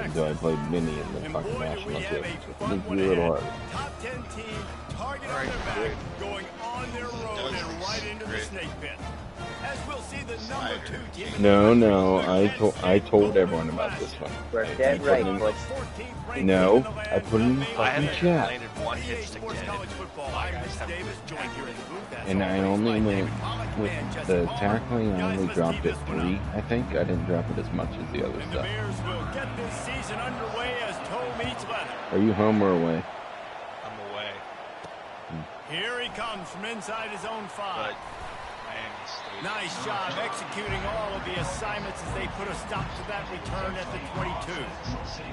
until I played Mini in the fucking national team. It makes me a little hard. Top 10 team, target on their back, going on their road and right into the snake pit. As we'll see the number 2 team. No, I told everyone about this one. We're dead right, boys. No, I put it in the fucking chat. And I only went with the tackling, I only dropped it 3, I think. I didn't drop it as much as the other stuff. Are you home or away? I'm away. Here he comes from inside his own 5. Nice Nice job executing all of the assignments as they put a stop to that return at the 22.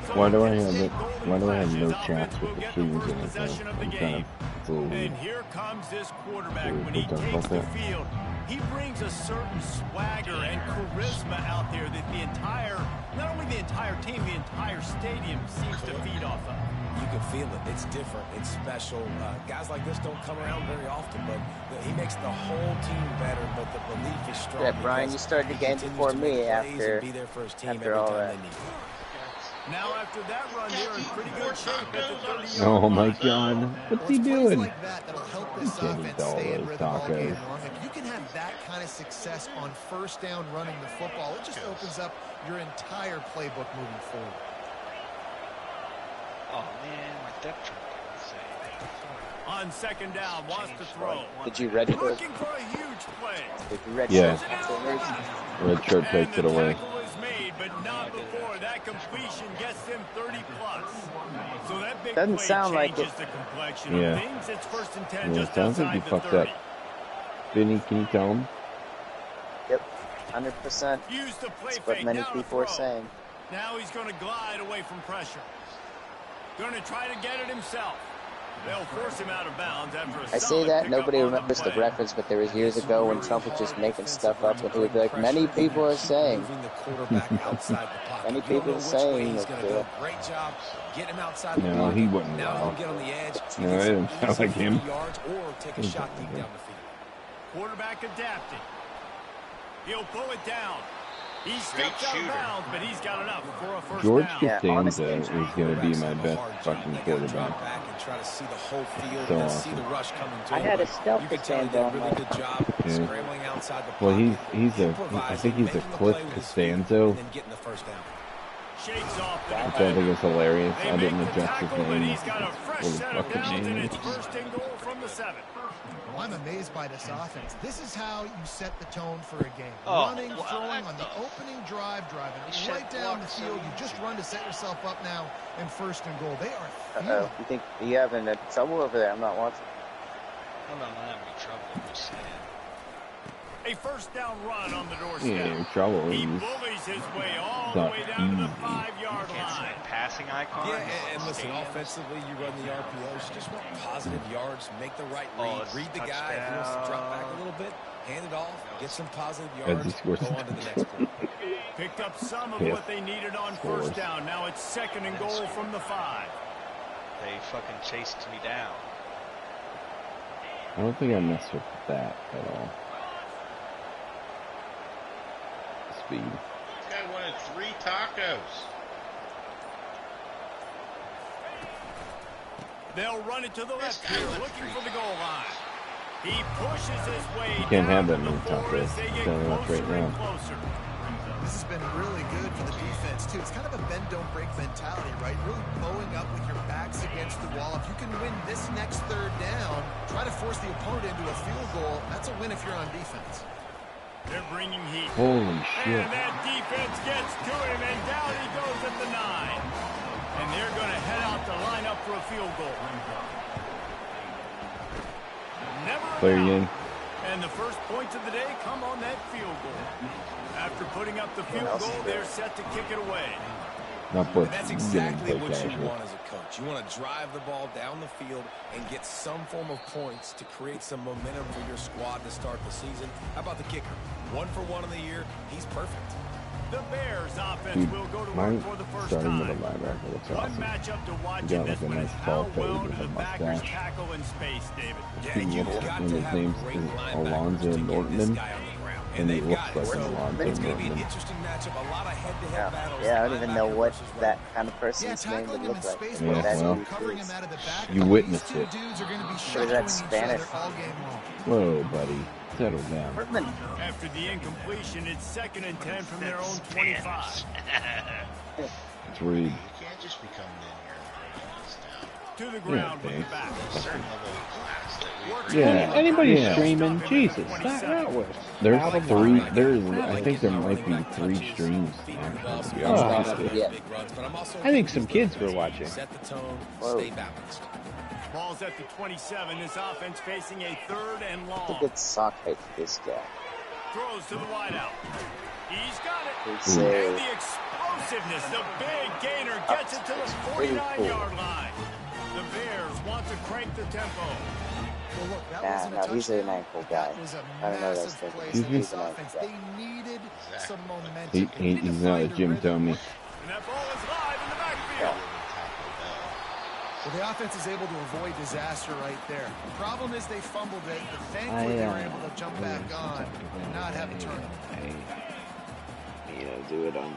So Why do I have no chats with the streams in it? I'm kind of and here comes this quarterback when he takes the field. He brings a certain swagger and charisma out there that the entire, not only the entire team, the entire stadium seems to feed off of. You can feel it. It's different. It's special. Guys like this don't come around very often, but he makes the whole team better, but the belief is strong. Yeah, Brian, you started the game before me after all that. Now after that run, they're in pretty good shape at the 30. Oh my God, what's he doing? Like that'll help this offense stay in rhythm all game long. If you can have that kind of success on first down running the football, it just opens up your entire playbook moving forward. Oh man, my depth chart. On second down, wants to throw. Did you ready those? Looking for a huge play. Did you ready Yeah. those? Red shirt takes it away. Made, but not before that completion gets them 30 plus. So that big Doesn't play sound like changes it. the complexion Yeah. of things. It's first and 10 Yeah, it just sounds like outside you the fucked 30. up. Vinny, can you tell him? Yep, 100%. Use the play That's what fake, many now to people are throw. saying. Now he's going to glide away from pressure. Going to try to get it himself. They'll force him out of bounds after a I say solid that, pickup nobody on remembers the play. reference, but there was years ago when Trump was just making stuff up, and he would be like, many people are saying. Many people are saying that. Great job. Get him outside the No, pocket. he wouldn't. Now Wow. he'll get on the edge. No, it didn't sound like him. Yards or take a shot deep down the field. Quarterback adapted. He'll pull it down. He Great steps out of shooter. bounds, but he's got enough for a first George down. Yeah, Costanza honestly. is going to be my best fucking quarterback. Back and try to see the whole field So and awesome. see the rush coming to I him. had a But stealth you can tell he did a Costanza really on good job Yeah. scrambling outside the Well, pocket, I think he's a improvising, Cliff making the play with his feet, Costanzo. and then getting the first down. Shakes off the Which I think defender. is hilarious. They I didn't make the adjust his tackle, but name. he's got a fresh What his set of fucking downs, and name it's is. first and goal from the 7. Well, I'm amazed by this offense. This is how you set the tone for a game. Oh, Running, what throwing on the the- opening drive, driving He right should down the block field. so You just run to set yourself up now in first and goal. They are Uh-oh, feeling you think you having trouble over there? I'm not watching. I'm not having any trouble. I'm just saying. A first down run on the Yeah, doorstep. trouble. He He's bullies his way all It's the not way down to the easy. 5-yard Can't see line. that passing icon. Yeah, and listen, offensively, you run the RPOs. You just want positive yards, make the right Oh, read, it's read the guy. If he wants to drop back a little bit, hand it off, get some positive yards, he scores go on to the next play. Picked up some of Yeah. what they needed on Scores. first down. Now it's second and goal from the 5. They fucking chased me down. I don't think I messed with that at all. Speed. This guy wanted 3 tacos. They'll run it to the left here, looking for the goal line. He pushes his way You can't have that down to many the 4 tacos. as they get Tell you that closer right and now. closer. This has been really good for the defense, too. It's kind of a bend, don't break mentality, right? Really bowing up with your backs against the wall. If you can win this next third down, try to force the opponent into a field goal. That's a win if you're on defense. They're bringing heat. Holy shit. And that defense gets to him, and down he goes at the 9. And they're going to head out to line up for a field goal. Never Play a again. doubt. And the first points of the day come on that field goal. After putting up the field goal, they're set to kick it away. Not blitz. And that's You can exactly play what you casual. want as a coach. You want to drive the ball down the field and get some form of points to create some momentum for your squad to start the season. How about the kicker? 1 for 1 in the year. He's perfect. The Bears offense Dude, will go to my work for the first starting middle time. linebacker looks One awesome. matchup to watch He got in this like a one is nice how tall fade well with do a the backers mustache. tackle in space, David. Yeah, He you've looks- got and to his have name's great linebackers Alonzo to get this Nortman. guy on the ground. And they've it looks got like it. So Alonzo it's going to be an Mourning. interesting matchup. A lot of head-to-head battles. Yeah, I don't even know what Linebacker that versus kind of Yeah, person's name tackling would him look in like. space, Yeah, but also well, covering him out of the back. you These witnessed two it. dudes are going to be What is shadowing that, each Spanish? other all game long. Whoa, buddy. Settle down. Portland. After the incompletion, it's 2nd and 10 from their own 25. It's Reed. You can't just be coming in here and breaking this down. To the Yeah, ground with the thanks. back. There's a certain level of class that we Yeah. Anybody Yeah. streaming, Jesus, stop that with. There's Out of three. line. There's. I think there might be 3 streams. Actually, to be It's honest not with up you. yet. I think some kids were watching. Set the tone, Whoa. stay balanced. Ball's at the 27. This offense facing a 3rd and It's a long. good sock height for this guy. Throws to the wideout. He's got it. Good And save. the explosiveness, the big gainer gets it to the Pretty cool. 49-yard line. The Bears want to crank the tempo. Well, look, that Nah, wasn't a no, he's an touchdown. ankle guy. That was a I don't know massive those things. play He's for this an ankle offense. guy. They needed some momentum. He, They needed to he's not a find Jim rhythm. Tomey. And that ball is live in the backfield. Well, the offense is able to avoid disaster right there. The problem is they fumbled it, but thankfully they were able to jump back on and not have a turnover. Do it on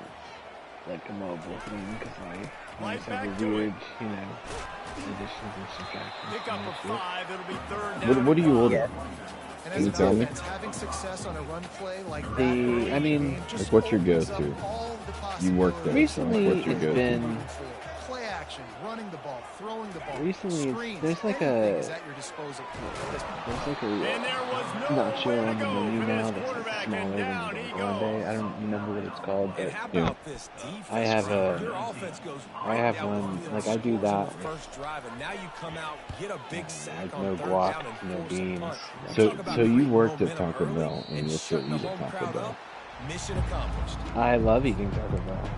like a mobile thing because I Right always back have a to it. weird, additions and subtractions. Pick up a 5. It'll be 3rd down. What do you order? Yeah. And Can as you an tell me? offense, having success on a run play like that The- early in I mean, the game just like, what's your opens up go-to? all the You work there. Recently, What's your it's go-to? been play action, running the ball, throwing the ball, Recently, screens, there's like anything a- is at your disposal at this point. there's like a And there was no not sure way to on the go menu for now this that's like quarterback, smaller and than down he the one day. goes. I don't remember what it's called, And but how Yeah. about this defense? I have a- Your offense goes I have down the one, field, like, I do scores on that. the first drive, and now you come out, get a big sack like on no 3rd guac, down and no force a beans. punt. So, Talk about so you creating worked at momentum Taco early Bell, and you'll still shutting eat the at home Taco crowd Bell. up. Mission accomplished. I love eating Taco Bell.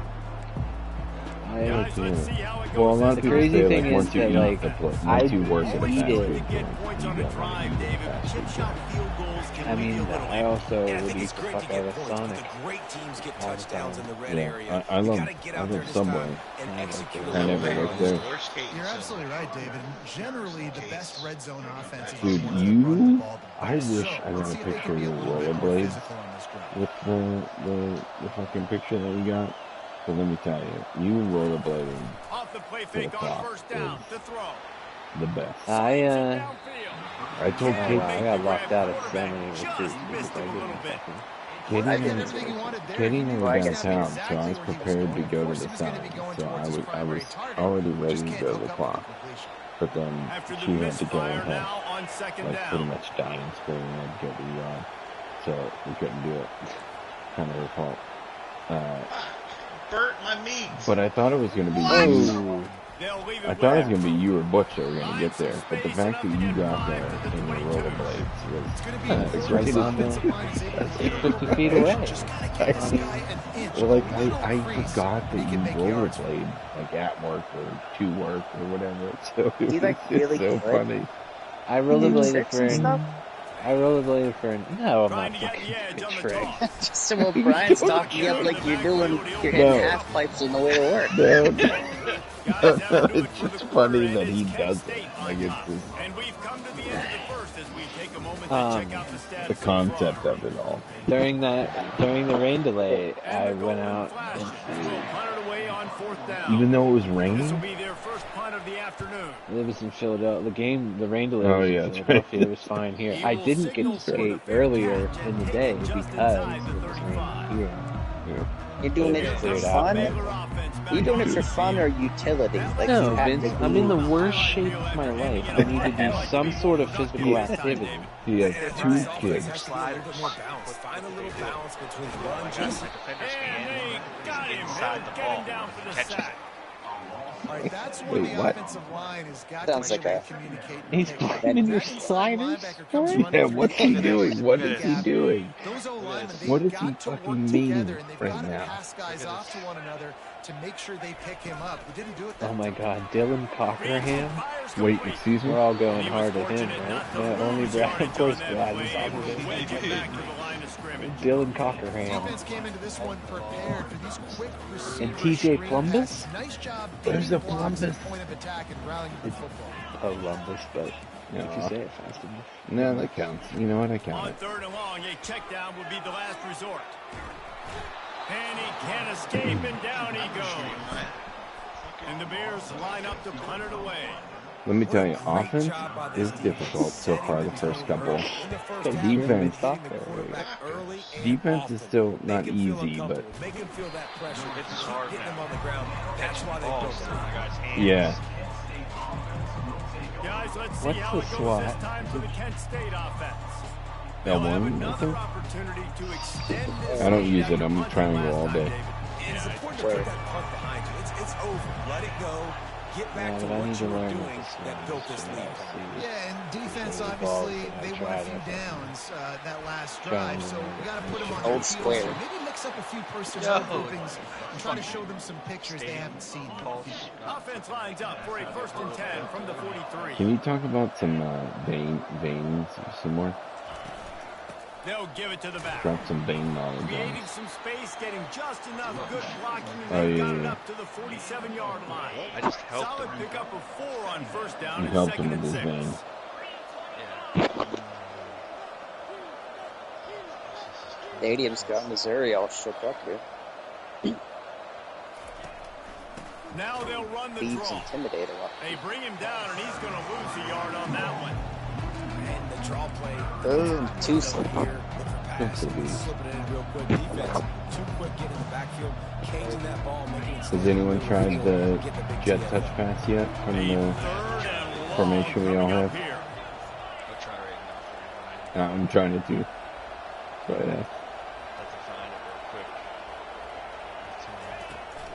Guys, let's see how it goes. Well, a lot of The people crazy say thing like is once you that, eat like, the place, I once you work at a eat fast it. food Get joint, points you on the got drive, to David. fast Chip food shot joint. field goals can I leave you mean, a little I also Yeah, I would think eat it's the great fuck to out get of points, but Sonic. the great teams get all the touchdowns in time. the red Yeah, area. I You love gotta get out there this Subway. time and execute. I never worked there. You're absolutely right, David. Generally, the best red zone offense is Dude, the ones that run the you, ball the I best. wish So, I let's got a see if they picture can of be a your little bit more rollerblades physical on this drive. with the fucking picture that you got. But let me tell you, you rollerblading off the play to the fake on clock 1st down is to throw. the best. Downfield. I told Oh, Kate, wow, I got locked out of so many recruits Just because missed I him a little didn't bit. fucking. Katie I did never, everything he wanted there. Katie He never knew got in exactly town, where so I was he was prepared to going. go Of to course the he was gonna town. be going So towards his I primary was target. already ready Just to can't go to the hook up clock. with the completion. But then After the she had to go misfire and have now on 2nd like pretty down. much dying screaming and get rerun. So we couldn't do it. Kind of her fault. Burnt my meat. But I thought it was going to be What? you. Oh, They'll leave it I thought it was with going to be you or Butch that were going to get there. But the fact that you got there in your rollerblades It's going to be was important right if on the there. offensive line is able to get a 50 little feet bit away. of just gotta get this guy an inch, Well, like a little I crease, forgot and he that can you make yards. rollerblade like at work or to work or whatever. So it He, was like, just really so good? funny. I Do rollerbladed tricks for and stuff? no, I'm Trying not to get fucking the edge doing on the tricks. toss. Just so when Brian's talking you up like you're doing, you're hitting No. half pipes on the way to work. No, Guys, that'll do it it's for the just quarter, funny and that it's he Kent does it. State Like on it's top. just And we've come to the end of the first as we take a moment to check out the stats. the concept of it all. During the rain delay, I went out into Punted away on 4th down. Even though it was This will raining. be their first punt of the afternoon. it was in Philadelphia. The rain delay Oh, was yeah, in that's right. Philadelphia. It was fine here. I didn't get to skate earlier in the day because it was raining here. Yeah. You're doing it for fun? Are you doing it for fun or utility? Like No, you have Vince, to I'm do- in the worst shape of my life. I need to do some sort of physical activity. He has two kids. Find a little balance between run, just Defenders And can they got him. inside They'll the get ball. him down for the Catches sack. All right, that's when Wait, the what? offensive line has got Sounds to be able like to communicate. and He's take playing that in your inside sliders? linebacker comes Sorry? running Yeah, through what's the he gap. doing? What is he Gap. doing? Those O-linemen, they've What is got he to work fucking together, meaning and they've right got to now? pass guys off to one another to make sure they pick him up. He didn't do it that Oh my time. God, Dylan Cockerham. Wait, excuse me? We're all going He was hard at him, fortunate right? not to Yeah, only lose Brad, yardage of course, on that Brad play, was able on to it. wedge it back to the line of scrimmage. Dylan Cockerham. Defense came into this one prepared for these quick receiver And TJ screen Plumbus? passes. Nice job Where's beating the blocks at Plumbus? point of attack and rallying the football. Columbus, but If you say it fast enough. No, that counts. You know what? I count On it. 3rd and long, a check down would be the last resort. And he can't escape, and down he goes. And the Bears line up to punt it away. Let me tell you, offense is difficult so far the first couple. Defense is still not easy, but Make him feel that pressure. It's hard, Getting him man. on the ground. That's why they built Balls it. in the guy's hands. yeah. Guys, let's see What's how the it goes SWAT? this time for the Kent State offense. They'll have L1, I another think. opportunity to extend this I don't lead use it. after I'm punting triangle last all time, day. David. It's important to put that punt behind you. It's over. Let it go. Get back to but I what need you to were learn doing what this that built this lead. Yeah, and defense, Yeah, obviously, balls, they and I won a tried few it. downs that last Trying drive, to so remember. we got to put them on Old their square. heels. So maybe mix up a few personnel No. groupings and try to show them some pictures they haven't seen. Offense lines up for a 1st and 10 from the 43. Can you talk about some veins some more? They'll give it to the back. Drop some vein knowledge on Creating us. some space, getting just enough good blocking, Oh, and they yeah, got it yeah. up to the 47-yard line. I just helped Solid him. pickup of 4 on 1st down You and helped 2nd him and with his 6. veins. Yeah. Stadium's got Missouri all shook up here. Now they'll run the Thieves draw. intimidate a lot. They bring him down, and he's going to lose a yard on that one. And the draw play. Boom, too Over slow. here, look for pass, Good for these. slipping it in real quick. Defense, too quick getting in the backfield, caging that ball, making it Has anyone tried the Get the big jet TFL. touch pass yet from A the 3rd and long formation we all coming up have? here. I'll try right now for you, Ryan. I'm trying to do. But Have to find it real quick.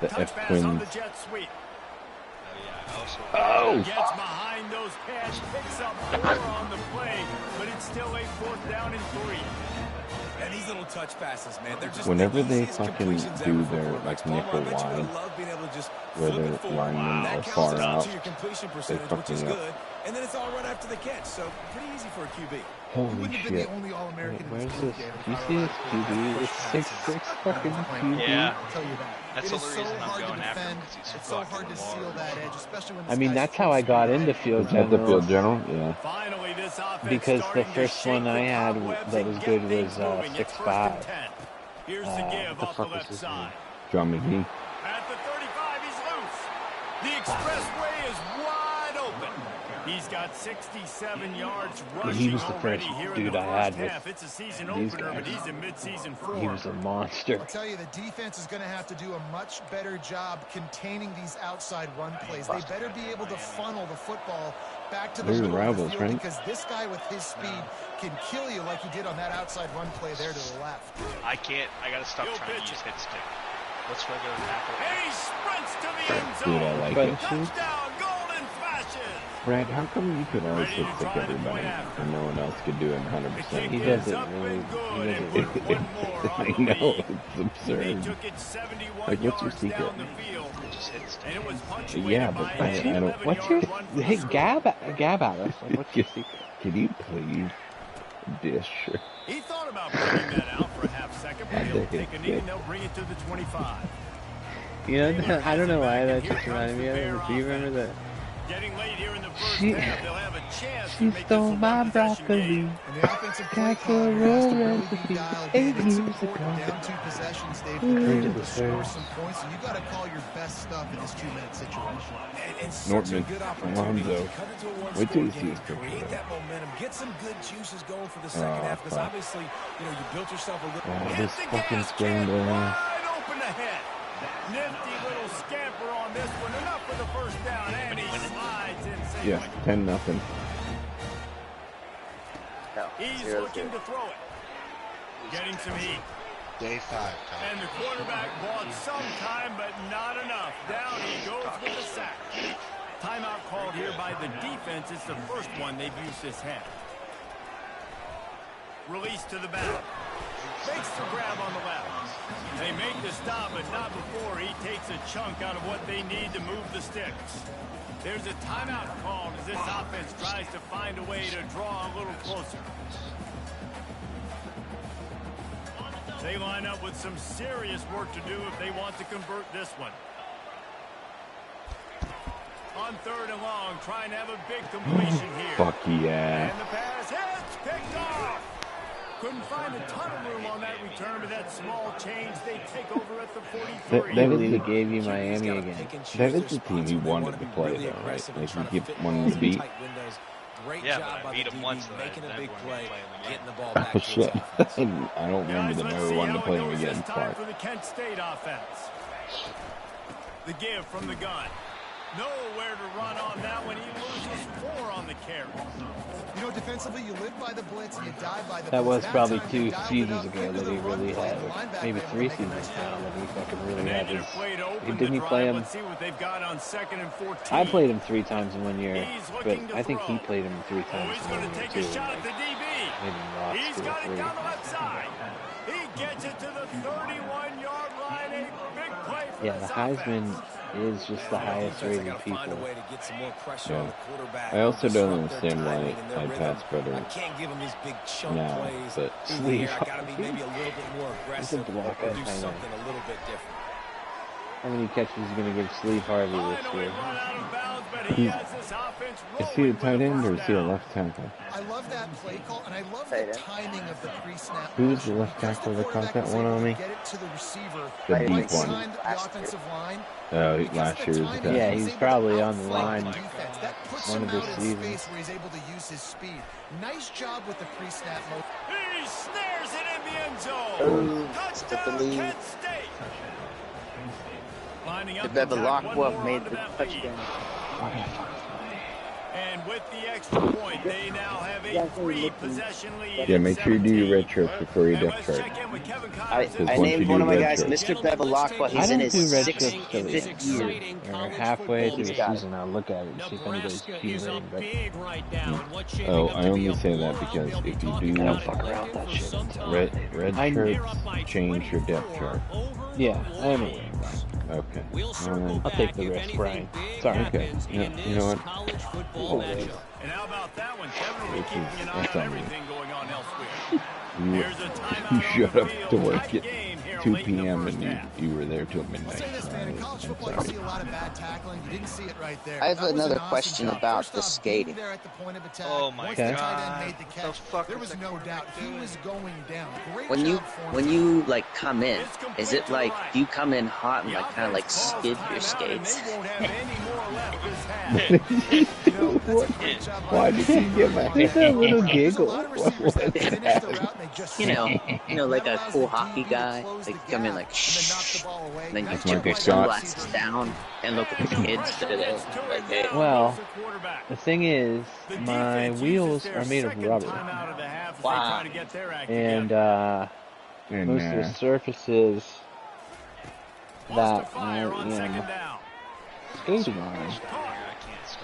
the Touch F pass on twins. the jet sweep. Oh, yeah. I also. Oh! Gets behind those pads, picks up 4 on the play, but it's still a 4th down and 3. And these little touch passes, man, they're just Whenever the they easiest fucking completions do ever for their, quarterbacks. like, Palmer, nickel I bet you would wide, love being able to just where flip it the forward. linemen That are counts far down out, to your completion they percentage, fuck which is me up. good. And then it's all run after the catch, so pretty easy for a QB. He Holy wouldn't have been the shit. only All-American in Where's this this? group, David. Do you see this QB? It's 6'6" fucking QB. Yeah. I'll tell you that. That's It the is only so reason I'm hard to going after him, defend. 'cause he's It's so fucking hard to seal large. that edge, especially when I this mean, guy's that's how I got into field Is that the general. field general? Yeah. Finally, this offense Because the starting to first shake one the I had cobwebs that and was get good things was moving. It's 6'5". 1st and 10. Here's the give What the off the fuck was left his side. John McGee. At the 35, he's loose. The expressway is wide open. He's got 67 yards rushing He was the already first here in dude the I first had with half. It's a season these opener, but guys. he's in mid-season He form. was a monster. I'll tell you, the defense is going to have to do a much better job containing these outside run plays. They better be able to funnel the football back to the They're middle of the rivals, field right? because this guy with his speed can kill you like he did on that outside run play there to the left. I can't. I gotta stop He'll trying to pitch use it. hit stick. Let's regular tackle. And he sprints to the end Dude, I zone. like But- it. Touchdown, golden flashes. Brad, how come you could always Ready hit to stick try the everybody point after. and no one else could do it The 100%? kick He does is it up really- and good, he does and it put one more on I the know, lead. it's They absurd. took it 71 Like, what's your yards secret? down the field, Just hit stick. and it was punctuated Yeah, by but an I don't- 11-yard What's your run for hey the score. gab at us? Like, what's your secret? Could you please dish? He thought about bringing that out for a half second, but he'll take a knee and they'll bring it to the 25. You know, I don't know why that just reminded me of it. Do you remember that? Getting late here in the first She- half, they'll have a chance to She make this a stole my one-possession broccoli. game. And the offensive play caller has to really be dialed in. It's important down 2 possessions, Dave, to be able to score some points. And you got to call your best stuff in this 2-minute situation. And such a Nortman, good opportunity Alonzo. to cut into a one-score Wait till you see game, his picture. create that momentum, get some good juices going for the second half, because fuck. obviously, you know, you built yourself a little. Oh, Hit this the fucking gas can, scrambler. wide open ahead. Nifty little scamper on this one. Enough for the first down, and he slides in safely. Yeah, 10-0. No, He's 0-0. looking to throw it. Getting some heat. Day 5, Tom. And the quarterback bought some time, but not enough. Down he goes with the sack. Timeout called here by the defense. It's the first one they've used this half. Release to the back. Fakes the grab on the left. They make the stop, but not before he takes a chunk out of what they need to move the sticks. There's a timeout called as this offense tries to find a way to draw a little closer. They line up with some serious work to do if they want to convert this one. On On 3rd and long, trying to have a big completion here. Fuck yeah. And the pass hits, picked off. Couldn't find a ton of room on that return, but that small change, they take over at the 43. I believe he gave you Miami again. That is the team you wanted to play, though, right? Like, you get one to beat. Yeah, but I beat him once, and making a big play, getting the ball Oh, back to shit. his offense. I don't remember them ever wanting to play him again. Time Fuck. for the Kent State offense. The give from the gun. Nowhere to run on that one. He loses 4 on the carry. You know, defensively, you live by the blitz and you die by the That was blitz. probably That time you 2 die seasons without ago that he making a really run had, for the maybe linebacker 3 to make a seasons now touchdown. that he fucking really And had they're his. played to open Didn't he the play drive. him? Let's see what they've got on 2nd and 14. I played him 3 times in 1 year, He's but looking to I think he throw. played him 3 Oh, times he's in going 1 to year take a too. shot at the DB. Maybe lost He's 2 or got it 3. down the left side. He gets it to the 31-yard line. A big play for Yeah, the this Heisman offense. is just the highest rated people. Yeah. I also don't understand why I pass better I can't give him these big chunk now, plays. but Through the air, I got to be maybe a little bit more aggressive block or that do kind of- something a little bit different. How many catches is he going to give Sleeve Harvey this Finally year? run out of bounds, but he He's- has this offense Is he a rolling with tight end or first is he a down. left tackle? I love that play call, and I love Tight the end. timing of the pre-snap. Who's the left Because tackle the that caught quarterback that was one able on to me? Get it to the receiver. The Right, deep like one. Behind the last offensive line. Last year was the Because the Yeah, tackle. he's able to probably on the outflank line defense. That puts one him of this out in season. space where he's able to use his speed. Nice job with the pre-snap mode. He snares it in the end Oh, zone. took the Touchdown, lead. Kent State. Lining up The to tack one Bevilacqua more made onto the that lead. touchdown. And with the extra point, they now have a 3-possession lead. Yeah, at make sure you do your 17. red shirts before your And depth let's chart. check in with Kevin I Connors. Because I once you named do one of my red guys, shirt- Mr. Bevilacqua. I He's in don't his do red sixth, shirts till the fifth year. or halfway through the He's got it. season. I'll look at it and see if anybody's accumulating. But Oh, I only say that because if you I do don't fuck around with that shit. Until red I- shirts, change your depth chart. yeah, I am aware. Okay. I'll take the risk, Brian. Sorry. Okay. Yeah, you know what? Always. And how about that one? Kevin will be This keeping is- an eye that's on on me. everything going on elsewhere. You, Here's a timeout you on showed the up field. to work Tight at game here 2 late in the p.m. first and half. you were there till I'll midnight. say this, man. In college I'm football, you sorry. see a lot of bad tackling. You didn't see it right there. I have That was another an awesome question job. about First the off, skating. being there at the point of attack, Oh my once God. the tight end made the The catch, fuck there is was that no doubt he doing? was going down. Great When you job for when him. you like come in, is it like do you come in hot and The like kind of like offense calls skid your timeout, and skates? they won't have any more left this half. You know, that's a great job by Why the did he receiver get my on It's that. that little There's a giggle. lot of What receivers that was finish that? the route and they just You know, like a Never allows cool the hockey DB to guy. close They the come in gap like and then knock the shh. ball away. Then you Nice take job your by the sunglasses receiver. down and look at the kids that are there. Like, hey. Well, the thing is, my wheels are made of rubber, Wow. and And, most of the surfaces that I am skating on, I can't stop.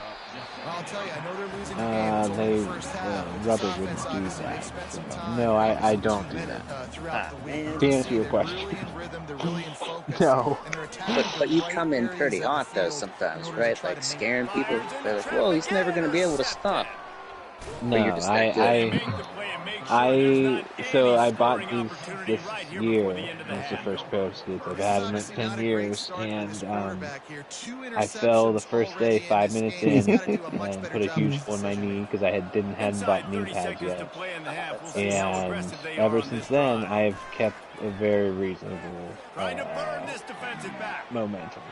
Well, I'll tell you, I know they're losing the game. It's only the first half. rubber This wouldn't offense, do obviously, that. they've spent some So, time no, I really don't do committed, that. throughout the week. man. To You answer see your they're question. really in rhythm, they're really in focus, No. and they're attacking But you the come right in areas pretty of the hot though field sometimes, in order to right? try Like to make scaring people. They're like, whoa, he's never gonna be able to stop. No, you're just that good. so I bought these this year. It's the first pair of skates I've had in 10 years, and I fell the first day 5 minutes in and put a huge hole in my knee because I hadn't bought knee pads yet. And ever since then, I've kept a very reasonable momentum.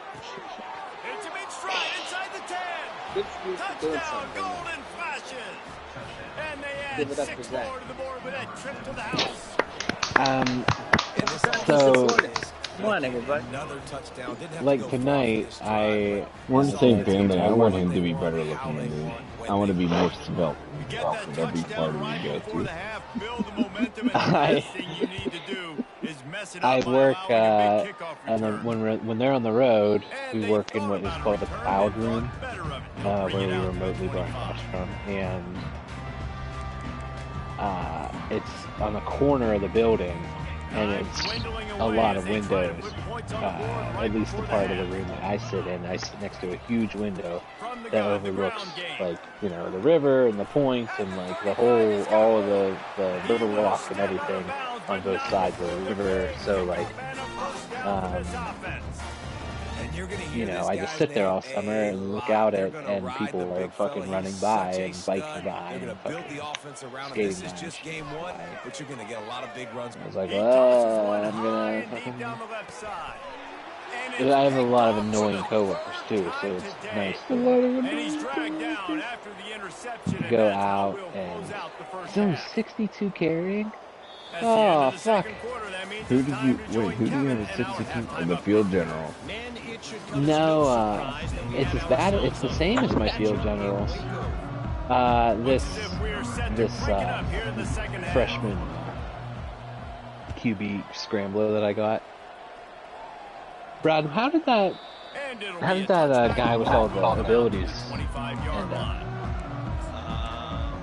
It's a mid-stride inside the 10. Good for you for doing Touchdown, something. golden flashes. And they add Give it up 6 for Zach. more to the board with that trip to the house. So, Come on, everybody. Another touchdown. Didn't have to like go tonight, far for this drive. I we're in the same family. I want him to be better looking than me. I want to be more svelte Get off that of every touchdown part of right you go before the to. half. Build the momentum, and the best thing you need to do is mess it up I by work allowing a big kickoff and return. when they're on the road, And we they work in thought what is about called a the return, cloud they room, thought better of it. where Bring it we out to remotely 25. broadcast from, and it's on the corner of the building, and it's a lot of windows. At least the part of the room that I sit in, I sit next to a huge window that overlooks, like, you know, the river and the points and like the whole, all of the river walk and everything on both sides of the river. So like, you know, I just sit there all summer and look out at, and people are fucking running by and biking by and fucking skating by. Just game one, but you're gonna get a lot of big runs. I was like, well, I'm gonna fucking. I have a lot of annoying coworkers too, so it's nice to go out and. He's only 62 carrying. Oh fuck! Who did you have at 62? The field general. No, it's as bad. It's the same as my field generals. This freshman QB scrambler that I got. Brad, how did that guy with all the abilities end up?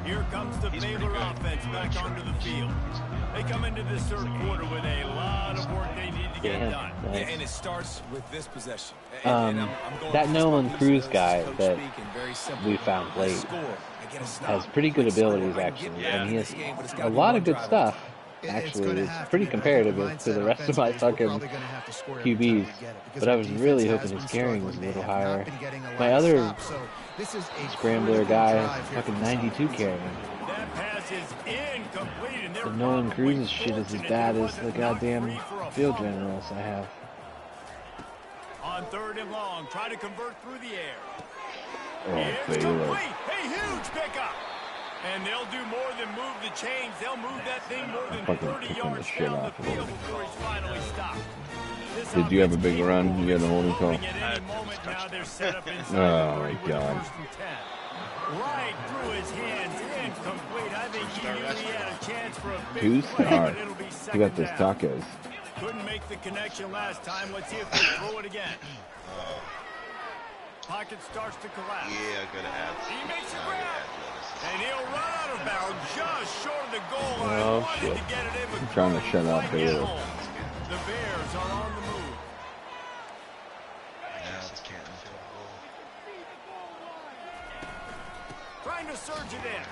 Here comes the Baylor offense back onto the field. They come into this third quarter with a lot of work they need to get done. Nice. And it starts with this possession. That Nolan Cruz guy that we found late has pretty good abilities, actually, and he has a lot of good stuff. Actually, it's pretty comparative to the rest of my fucking QBs, but I was really hoping his carrying was a little higher. My other scrambler guy has fucking 92 carrying. The Nolan Cruz's shit is as bad as the goddamn field generals I have. On 3rd and long, try to convert through the air. Oh, It's complete. A huge pickup. And they'll do more than move the chains. They'll move that thing more than 30 yards down the field before he's finally stopped. Did you have a big run? You had a holding call? Oh my God. Right through his hands, incomplete. I think he knew he had a chance for a big 2 play, star. but it'll be You second got those down. tacos. Couldn't make the connection last time. Let's see if they throw it again. Pocket starts to collapse. Yeah, I gotta add. He makes a grab. And he'll run out of bounds just short of the goal line. Oh, Wanted shit. to get it in, but I'm trying to shut up quite get Baylor. home. The Bears are on the move. Trying to surge it in.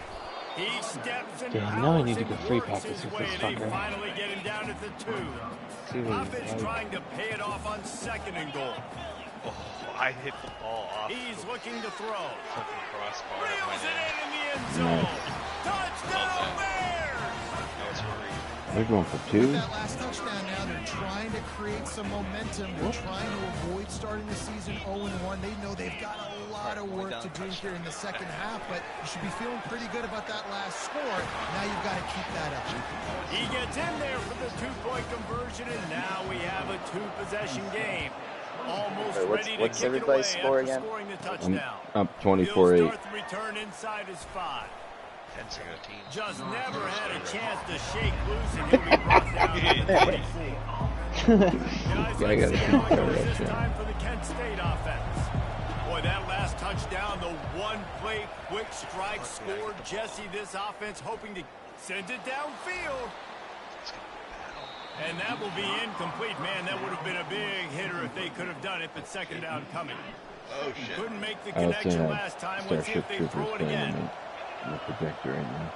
He steps and Damn, now I need to powers go and free works practice his with way. this They fucker. finally get him down at the 2. See what he's Offense like. trying to pay it off on 2nd and goal. Oh, I hit the ball off He's the looking to throw. fucking crossbar. Reels it in the end zone. Touchdown Bears! I was worried. They're going for 2. With that last touchdown now, they're trying to create some momentum. They're trying to avoid starting the season 0-1. They know they've got a lot of work to do here in the second half, but you should be feeling pretty good about that last score. Now you've got to keep that up. He gets in there for the 2-point conversion, and now we have a 2-possession game. Almost Wait, ready to what's kick it away everybody's score after again? scoring the I'm touchdown. up He'll 24-8. start the return inside his 5. 10-17. Just never had a chance to shake loose, and he'll be brought down to the 24. Guys, Yeah, I let's gotta see keep how it that goes right this there. time for the Kent State offense. Boy, that last touchdown, the one-play quick strike scored. Jesse, this offense hoping to send it downfield. And that will be incomplete. Man, that would have been a big hitter if they could have done it, but 2nd down coming. Oh shit. Couldn't make the I also connection have last time. Let's see if Starship they Troopers throw it playing again. in the projector right now.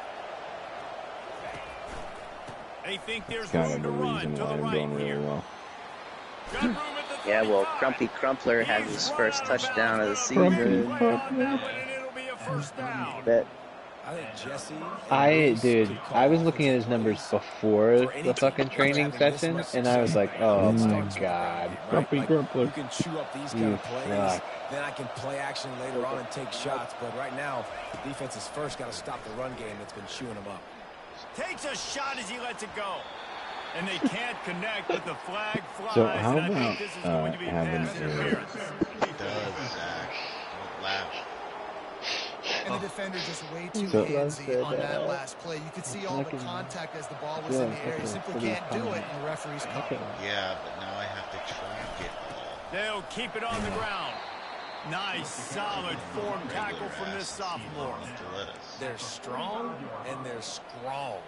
They think there's Kind room of to the run reason to why the I'm right doing really here. well. Got room at the Yeah, well, 35. Crumpy Crumpler has his first touchdown of the Crumpy season. Crumpler. It'll be a first down. Bet. I think Jesse. Dude, I was looking at his numbers before the fucking training session, and I was like, oh my God. Grumpy Grumpler. You can chew up these You kind of plays. fuck. Then I can play action later on and take shots. But right now, the defense has first got to stop the run game that's been chewing them up. Takes a shot as he lets it go. And they can't connect with the flag flies. So how and I think about this is going to be having pass a- interference. He does, Zach. Don't laugh. And the defender just way too So- handsy on that last play. You could see all the contact as the ball was in the air. You simply can't do it, and the referee's caught. Yeah, but now I have to try and get the ball. They'll keep it on the ground. Nice, solid form tackle from this sophomore. To let us. They're strong and they're strong.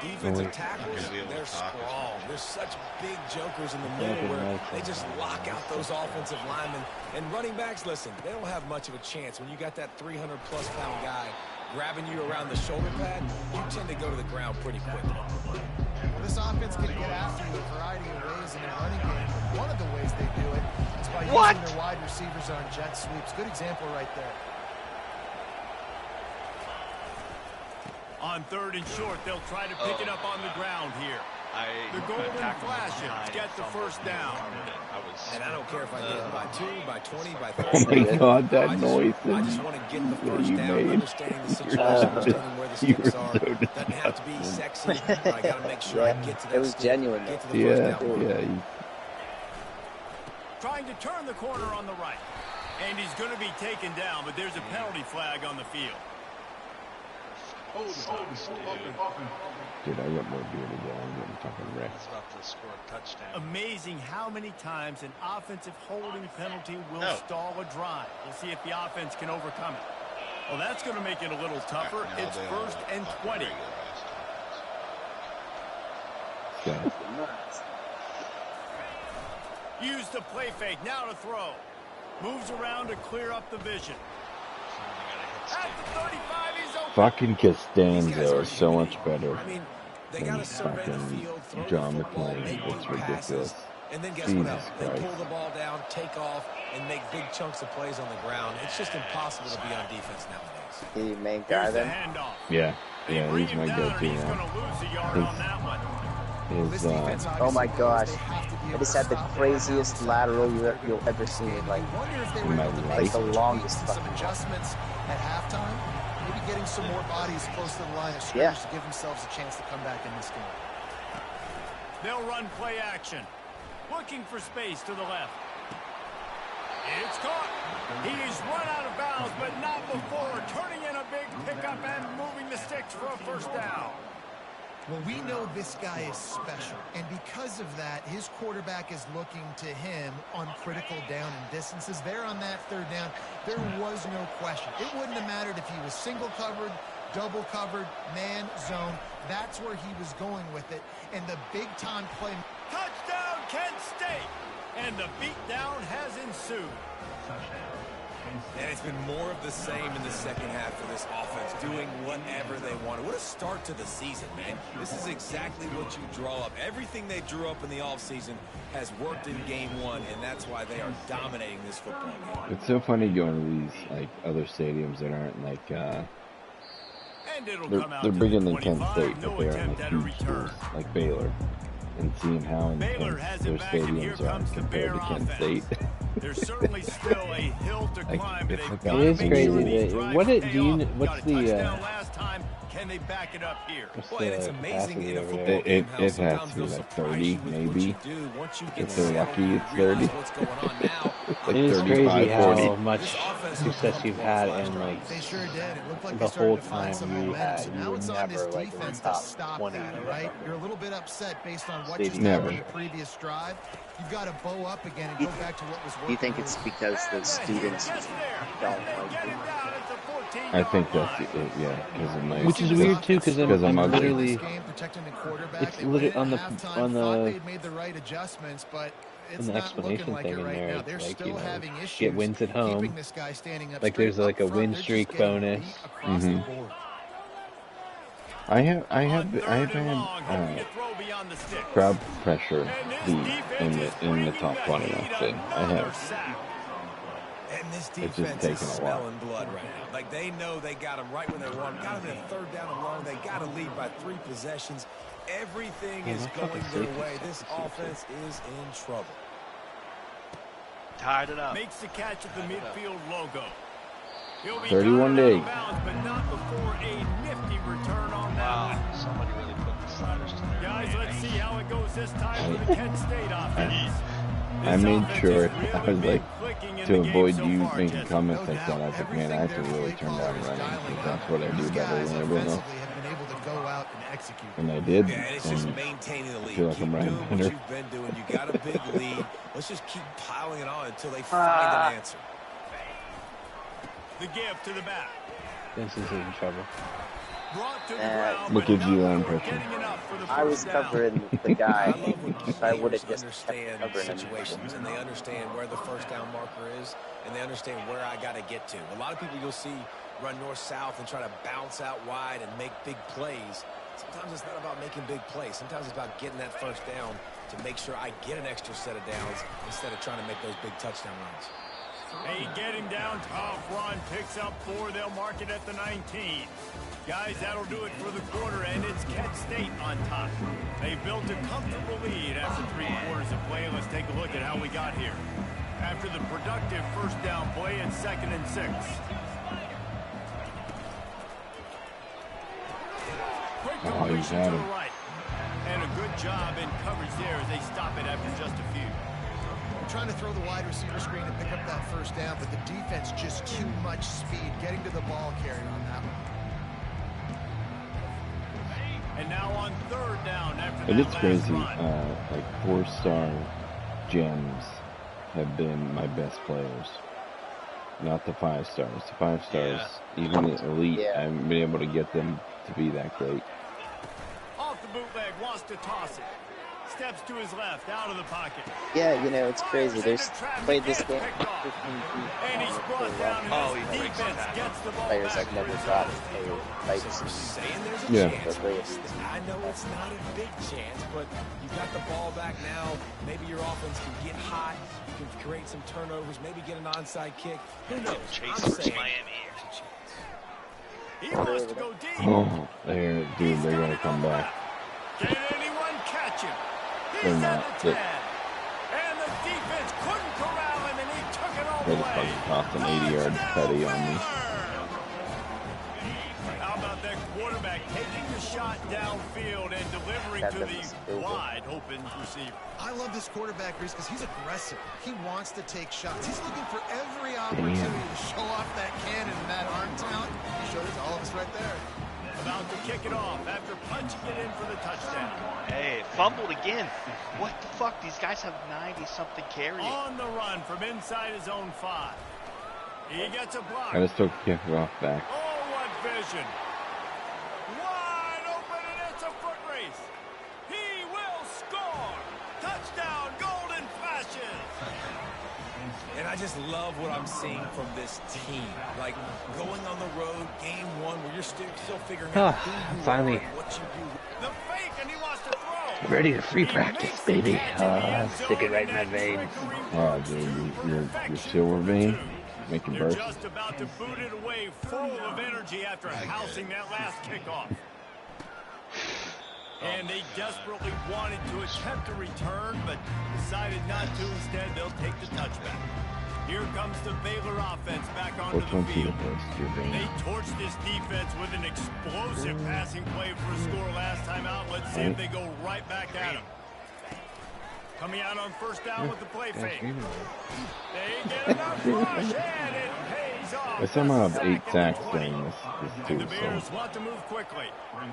Defensive tackles, they're strong. There's such big jokers in the middle where they just lock out those offensive linemen. And running backs, listen, they don't have much of a chance. When you got that 300-plus pound guy grabbing you around the shoulder pad, you tend to go to the ground pretty quickly. Well, this offense can get after you a variety of ways in the running game. One of the ways they do it is offense by using their wide receivers on jet sweeps. Good example right there. On 3rd and short, they'll try to pick it up on the ground here. The Golden Flashes get the first down. And I don't care if I get it by 2, by 20, by 30. Oh my God, that noise! I just want to get the first down, understanding the situation, understanding where the sticks are. Doesn't have to be sexy. But I got to make sure I get to that. It was genuine. Get to the first down. Yeah. Trying to turn the corner on the right. And he's going to be taken down, but there's a penalty flag on the field. Dude, I got more beer to go. I'm getting fucking wrecked. About to score a touchdown. Amazing how many times an offensive holding penalty will stall a drive. We'll see if the offense can overcome it. Well, that's going to make it a little tougher. It's 1st and 20. Use the play fake. Now to throw. Moves around to clear up the vision. At the 35, he's open. Fucking Costanzo are so much better I mean, they than got to survey the fucking field, throw John the football, McClane. make It's good passes, ridiculous. and then guess Jesus what else? They Christ. pull the ball down, take off, and make big chunks of plays on the ground. It's just impossible to be on defense nowadays. The main guy Here's the then. handoff. Yeah, They bring he's him my down, go-to and he's going now. to lose a yard on that one. His, Oh my gosh. I just had the craziest lateral you'll ever see. Like, Wonder if they In were my able to life. make the longest some fucking adjustments at halftime. Maybe getting some more bodies close to the line of Yeah. scrimmage to give themselves a chance to come back in this game. They'll run play action. Looking for space to the left. It's caught. He's run out of bounds, but not before turning in a big pickup and moving the sticks for a first down. Well, we know this guy is special, and because of that, his quarterback is looking to him on critical down and distances. There on that 3rd down, there was no question. It wouldn't have mattered if he was single covered, double covered, man, zone. That's where he was going with it, and the big-time play. Touchdown, Kent State! And the beatdown has ensued. And it's been more of the same in the second half for this offense, doing whatever they wanted. What a start to the season, man. This is exactly what you draw up. Everything they drew up in the offseason has worked in game 1, and that's why they are dominating this football game. It's so funny going to these like other stadiums that aren't like And it'll they're come out they're to bigger the than Kent 25, State, no but they aren't attempt like at a huge schools return. like Baylor, and seeing how Baylor intense has their it back, and here stadiums are comes the compared Bear to Kent offense. State. There's certainly still a hill to Like, climb, but it's they've like got a- to It is make crazy sure these that- drives what it- pay do you off. kn- what's Got a the, touchdown last time. Can they back it up here? What's Well, and it's the amazing capacity in a over football there? game It how has to sometimes be they'll like surprise 30 you with what maybe. you do. Once you get If they're settled, lucky, you it's realize 30. what's going on now. Like It is 35, crazy 40. how much success you've had and like They sure did. It looked like the they started whole to find time some you momentum. had, So you now were it's on never this like in the defense to top stop 20 that, or right? something. You're a little bit upset based on what Stadium. just Never. happened the previous drive. You've got to bow up again and You- go back to what was working. Do you think it's because the students don't like him? I think that's it, yeah, because of my. Which is weird too, because Because I'm ugly. literally protecting the quarterback. it's They literally went in on at the- halftime, on the- thought they'd made the right adjustments, but it's the not explanation looking like thing it in right there, now. it's They're like, still you know, having issues get wins at home. keeping this guy standing up Like, straight. there's like Up a front, win they're just streak getting bonus. beat across the Mhm. board. I have had crowd pressure in the top 20. I'd say I have. And this It's just defense taken is a while. smelling blood right now. Like, they know they got him right when they want him. Got him in a 3rd down and long. They got to lead by 3 possessions. Everything Yeah, is that going fucking their safety way. sucks This to see, offense is in trouble. Tied it up. Makes the catch at the midfield logo. He'll be 31 down to out of bounds, but not before a nifty return on that Wow, one. somebody really put the sliders to their Guys, let's advantage. see how it goes this time for the Kent State offense. I This made offense sure has I really was been like clicking in to the game avoid so you far, making Jesse. comments No like that. doubt. I was like, man, I Everything have to their really play turn down caller is running dialing because up. that's what I do These better guys than everyone else. offensively have been able to go out and execute. And I did. Yeah, and it's just And maintaining the lead. feel like Keep I'm doing Ryan what Hunter. you've been doing. You got a big lead. Let's just keep piling it on until they find an answer. The give to the back. Vince is in trouble. Brought to the ground, look but at you not on before impression. getting enough for the I was first down. covering the guy. I love when If I would players have just kept understand covering him. situations and they understand where the first down marker is and they understand where I got to get to. A lot of people you'll see run north-south and try to bounce out wide and make big plays. Sometimes it's not about making big plays. Sometimes it's about getting that first down to make sure I get an extra set of downs instead of trying to make those big touchdown runs. Hey, getting down, tough run, picks up 4. They'll mark it at the 19. Guys, that'll do it for the quarter, and it's Kent State on top. They built a comfortable lead after 3 quarters of play. Let's take a look at how we got here. After the productive first down play, it's 2nd and 6. Quick completion to the right. And a good job in coverage there as they stop it after just a few. Trying to throw the wide receiver screen and pick up that first down, but the defense just too much speed getting to the ball carrier on that one. And now on 3rd down after And that it's last crazy. run. Like 4-star gems have been my best players. Not the 5 stars. The 5 stars, even the elite, I haven't been able to get them to be that great. Off the bootleg, wants to toss it. Steps to his left, out of the pocket. Yeah, you know, it's crazy. There's played this game. And he's brought down, and his defense gets the ball players back. I've never thought of fights. Saying there's a Yeah. chance. I know it's not a big chance, but you got the ball back now. Maybe your offense can get hot. You can create some turnovers, maybe get an onside kick. Who knows? Chase I'm versus saying Miami. there's a chance. He wants to go deep. Oh, there, dude, they're gonna come back. Can anyone catch him? They're He's not. at the 10. And the defense couldn't corral him, and he took it all They the just way. fucking tossed an 80-yard petty on me. How about that quarterback taking the shot downfield and delivering to the wide open receiver? I love this quarterback, Reese, because he's aggressive. He wants to take shots. He's looking for every opportunity to show off that cannon and that arm talent. He showed it to all of us right there. About to kick it off after punching it in for the touchdown. Hey, fumbled again. What the fuck? These guys have 90-something carries. On the run from inside his own 5. He gets a block. I just took the kickoff back. Oh, what vision. Wide open, and it's a foot race. He will score. Touchdown, Golden Flashes. And I just love what I'm seeing from this team. Like, going on the road, game 1, where you're still figuring out who you finally. are and what you do. The fake, and he wants to throw. Ready to free practice, baby. Stick it right in my veins. Oh, dude, your silver vein making They're burst. just about to boot it away, full of energy after housing that last kickoff. And they desperately wanted to attempt a return, but decided not to. Instead, they'll take the touchback. Here comes the Baylor offense back onto Which the one's field. your vein? They torched this defense with an explosive passing play for a score last time out. Let's see if they go right back at him. Coming out on first down with the play fake. They get enough rush, and it pays off. I somehow have 8 sacks during this And too, the Bears so want to move quickly.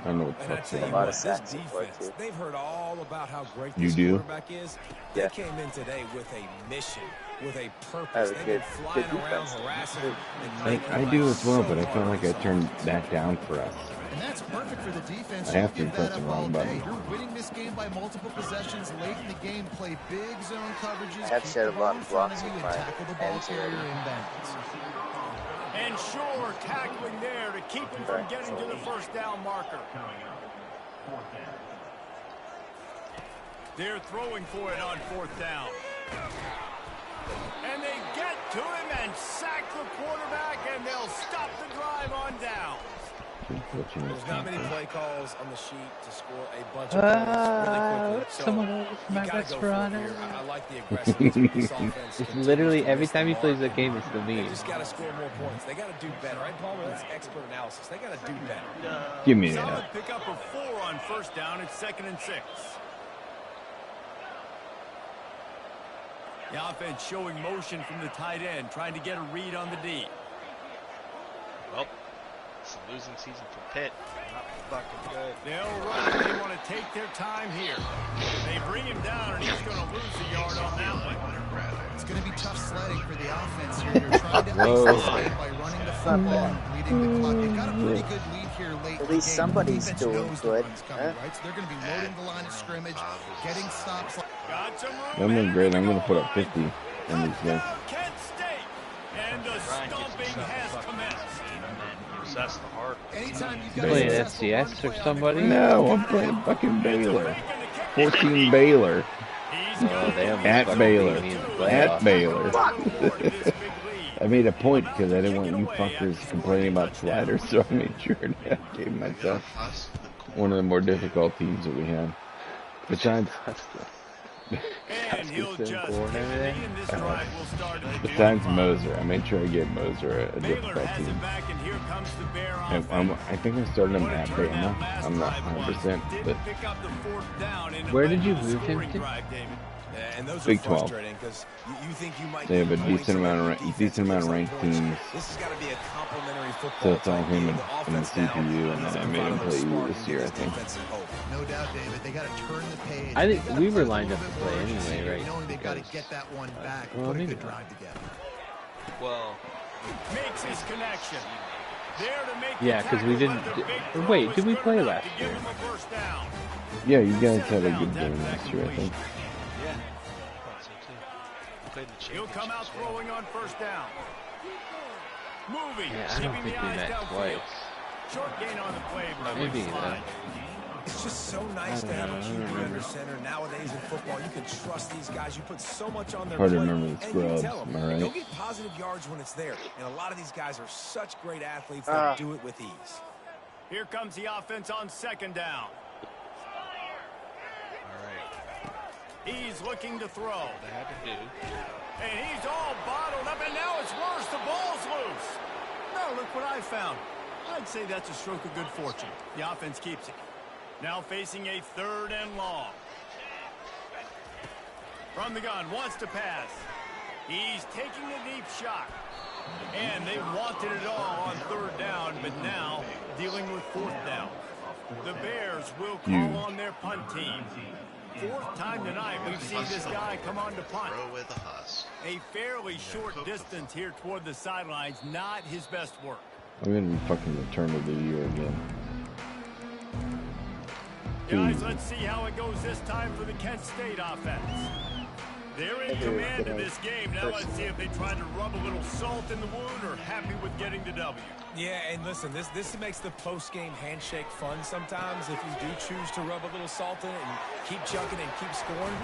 I know what the And I fuck's tell you going lot on. of what, this sacks before, defense, too. they've heard all about how great You this do? quarterback is. They Yeah. came in today with a mission, with a That purpose. was They've good. been flying Good around, defense. harassing, and I making do life as well, so but I hard felt on like I some. turned that down for us. And that's perfect for the defense. I have You to give press that the up all wrong day. button. You're winning this game by multiple possessions late in the game. Play big zone coverages. I have keep shed the a ball lot in of front blocks of you with and my tackle the ball hands carrier already. inbounds. And sure, tackling there to keep him from getting to the first down marker. They're throwing for it on 4th down. And they get to him and sack the quarterback, and they'll stop the drive on down. There's not many play calls on the sheet to score a bunch of points really quickly. So someone else, you my gotta best go for it runner. here. I like the aggressiveness with this offense. It's Continues literally to every miss the time he plays mark. that game, it's the They me. just got to score more points. They got to do better. Right, Palmer? That's expert analysis. They got to do better. Give me Solid that. pickup of 4 on first down. It's 2nd and 6. The offense showing motion from the tight end, trying to get a read on the D. Well, it's a losing season for Pitt. Not fucking good. They'll run. They want to take their time here. They bring him down, and he's going to lose a yard on that one. It's going to be tough sledding for the offense here. You're trying to ice this game by running the football and bleeding the clock. They've got a pretty good lead here late At in the least game. somebody's Defense doing knows the good, run's coming, huh? right? So they're going to be loading the line of scrimmage, getting stops. Got some room. I'm doing and great. to I'm go going to put up wide. 50 on these guys. Touchdown, Kent State. And the Ryan stomping has commenced. That's the hard. Anytime you Playing SCS or somebody? No, I'm playing fucking Baylor. 14 Baylor. Oh, they At Baylor. At playoff. Baylor. I made a point because I didn't want you fuckers complaining about sliders, so I made sure to give myself one of the more difficult teams that we had. Besides, And he'll just and this drive will start in the besides Moser, I made sure I gave Moser a Baylor difficult has it team. back, and here comes the Bear I think I started him at Bama. I'm not 100%, but Where did you move him to? And those Big are 12. frustrating because you think you might They have a get points decent in amount the of decent amount of ranked teams. This has got to be a complimentary So football it's all type him game. and the CPU, and then I made him play you this year, I think. No doubt, David. They got to turn the page. I think They gotta we were play lined a up to little play bit more anyway, right? knowing they've got to Because, get that one back and well, put a maybe good not. drive together. Well, makes his connection. There to make Yeah, because we didn't. Wait, did we play last year? Yeah, you guys had a good game last year, I think. yeah, I thought so too. We played the He'll come out championships. throwing on first down. Moving, Yeah, I don't shipping think the we eyes met downfield. twice. Short gain on the play, but Maybe, slide. It's just so nice to have a QB under center. Nowadays in football, you can trust these guys. You put so much on their Hard to plate, remember the and you scrubs, tell them, am I right? go get positive yards when it's there. And a lot of these guys are such great athletes that do it with ease. Here comes the offense on second down. All right, He's looking to throw. they had to do. And he's all bottled up, and now it's worse. The ball's loose. No, look what I found. I'd say that's a stroke of good fortune. The offense keeps it. Now facing a third and long. From the gun, wants to pass. He's taking a deep shot. And they wanted it all on third down, but now dealing with fourth down. The Bears will call on their punt team. Fourth time tonight we've seen this guy come on to punt. Throw with a husk. A fairly short distance here toward the sidelines, not his best work. I'm gonna be fucking return of the year again. Guys, let's see how it goes this time for the Kent State offense. They're in command of this game. Now let's see if they try to rub a little salt in the wound or happy with getting the W. Yeah, and listen, this makes the post-game handshake fun sometimes if you do choose to rub a little salt in it and keep chucking and keep scoring.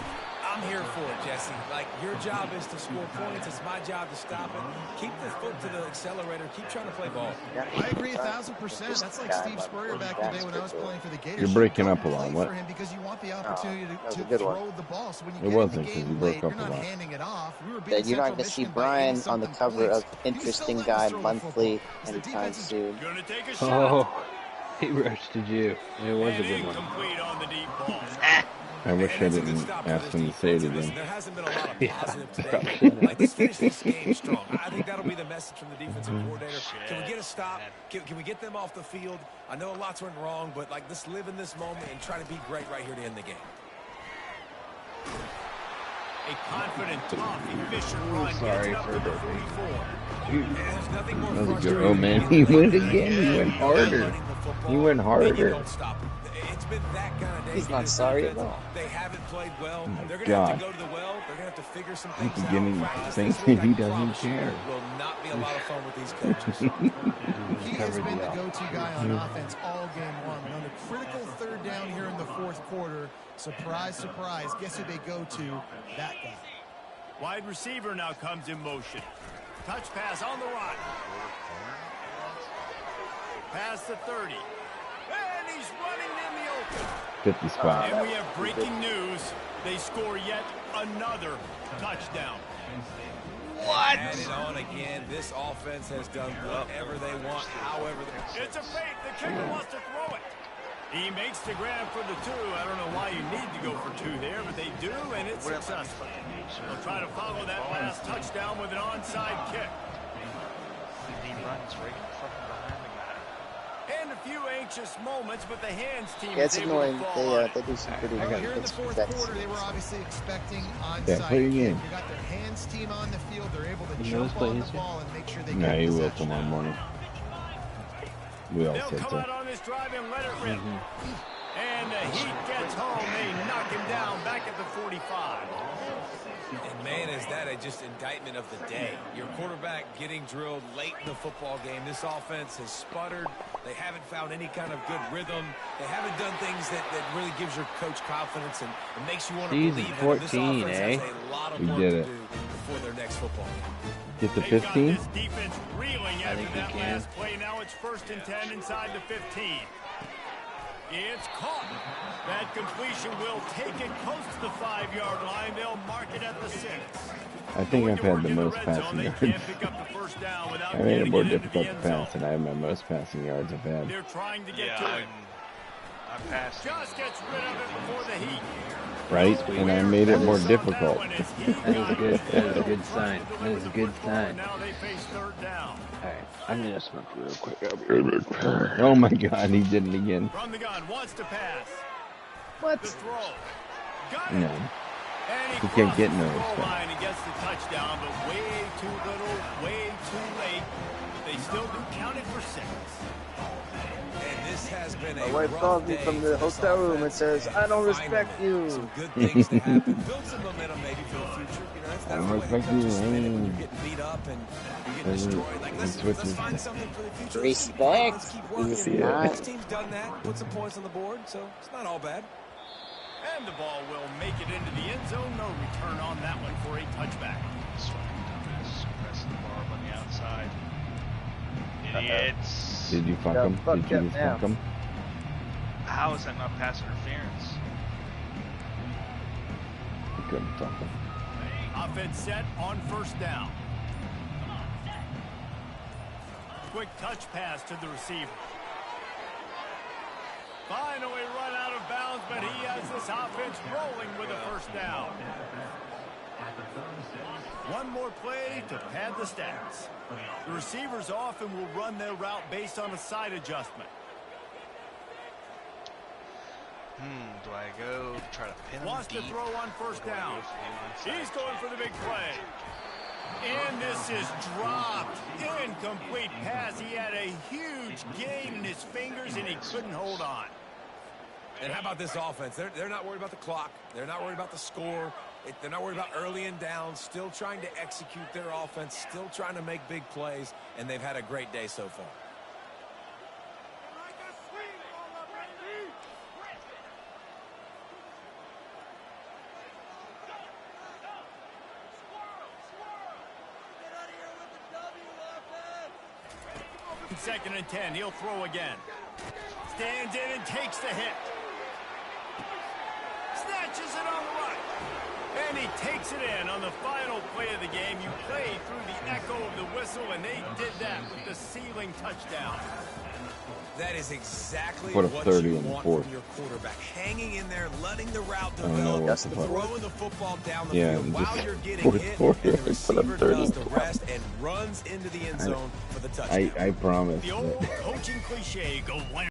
I'm here for it, Jesse. Like, your job is to score points. It's my job to stop it. Keep the foot to the accelerator. Keep trying to play ball. I agree 1,000%. That's like Steve Spurrier back in the day when I was playing for the Gators. You're breaking You up a don't lot. play What? for him because you want the opportunity to a good throw one. the ball. So when you It get in the wasn't, 'cause game you broke late, up you're a not lot. handing it off. We were That beating you're not Central going to see Michigan by Brian 80 on the something cover points. of You still Interesting let us Guy throw the Monthly football. The anytime defense is soon. Gonna take a shot. Oh, he roasted you. It was a And good one. incomplete on the deep ball. I wish I And it's a good didn't stop for ask this them to say it defense. Listen, again. there hasn't been a lot of Yeah, positive today. probably. Like, let's finish this game strong. I think that'll be the message from the defensive coordinator. Can we get a stop? Can we get them off the field? I know a lot's went wrong, but like, let's live in this moment and try to be great right here to end the game. A confident, tough, efficient run gets it up to the 44. There's nothing more That was a good. frustrating Oh than man, being he went able to again. He went get harder. running the football, He went then you harder. don't stop it. It's been that kind of day. He's for not this sorry defense. at all. They haven't played well. my They're going to have God. to go to the well. They're going to have to figure some He's things beginning out. to Practice think this week, that he I doesn't promise you, care. will not be a lot of fun with these coaches. He has been the go-to guy on offense all game long. And on the critical third down here in the fourth quarter, surprise, surprise, guess who they go to? That guy. Wide receiver now comes in motion. Touch pass on the run. Past the 30. And he's running in the open. 50 spot. And we have breaking news. They score yet another touchdown. What? Add it on again. This offense has done whatever they want, however they It's a fake. The kicker wants to throw it. He makes the grab for the two. I don't know why you need to go for two there, but they do, and it's successful. They'll try to follow that last touchdown with an onside kick. He runs right in front of behind the guy. And a few anxious moments, but the hands team Yeah, is it's able annoying. to fall on it. They do some pretty Well, here in good the fourth specs. quarter, they were obviously expecting Yeah, onside. play again. They got their hands team on the field. They're able to You know jump this on the plays, ball and make sure they No, get he will possession. tomorrow morning. We all They'll said come so. out on this drive and let it rip. And the Heat gets home. They knock him down back at the 45. And man, is that just indictment of the day. Your quarterback getting drilled late in the football game. This offense has sputtered. They haven't found any kind of good rhythm. They haven't done things that really gives your coach confidence and makes you want to believe that 14, this offense eh? has a lot of We work did to it. do before their next football game. Get to 15? This defense reeling after that last play. Now it's 1st and 10 inside the 15. It's caught. That completion will take it close to the 5-yard line. They'll mark it at the 6. I think I've had the most passing yards. I made it more difficult to pass, and I have my most passing yards I've had. They're trying to get to it. I'm passing. Just gets rid of it before the Heat. Right? And I made it more difficult. That is a good. That is a good sign. That is a good sign. Now they face 3rd down. All right, I'm gonna smoke real quick. Oh my God, he did it again. From the gun, wants to pass. What? The throw. Got it. No. And He can't get no crosses the goal stuff. line and gets the touchdown, but way too little, way too late. They still do count it for 6. And this has been My a wife rough calls me day from for the this hotel room and offense. says, "I don't respect Finally, you." some good things to happen. Build some momentum maybe for the future. You know, that's I don't the way respect the coaches you. spin it when you're getting beat up and you're getting destroyed. Like, let's find something for the future. Respect. Let's keep working. Yeah. This team's done that. Put some points on the board, so it's not all bad. And the ball will make it into the end zone. No return on that one for a touchback. Pressing the bar on the outside. Idiots. Did you fuck Yeah, him? fuck Did you him just now. fuck him? How is that not pass interference? You couldn't fuck him. Offense set on 1st down. Quick touch pass to the receiver. Finally run out of bounds, but he has this offense rolling with a 1st down. One more play to pad the stats. The receivers often will run their route based on a side adjustment. Do I go try to pin him Wants to deep? throw on 1st down. He's going for the big play. And this is dropped. Incomplete pass. He had a huge gain in his fingers, and he couldn't hold on. And how about this offense? They're not worried about the clock. They're not worried about the score. They're not worried about early and down. Still trying to execute their offense. Still trying to make big plays. And they've had a great day so far. Second and 10. He'll throw again. Stands in and takes the hit. Snatches it on the run. And he takes it in on the final play of the game. You play through the echo of the whistle, and they did that with the ceiling touchdown. That is exactly What a what 30 you and want 4. from your quarterback. Hanging in there, letting the route I don't know develop, what the fuck. throwing the football down the Yeah, field and while just you're getting fourth hit, quarter, and the put up receiver 30 does and the 4. rest and runs into the end zone for the touchdown. I promise. The old coaching cliche, go win.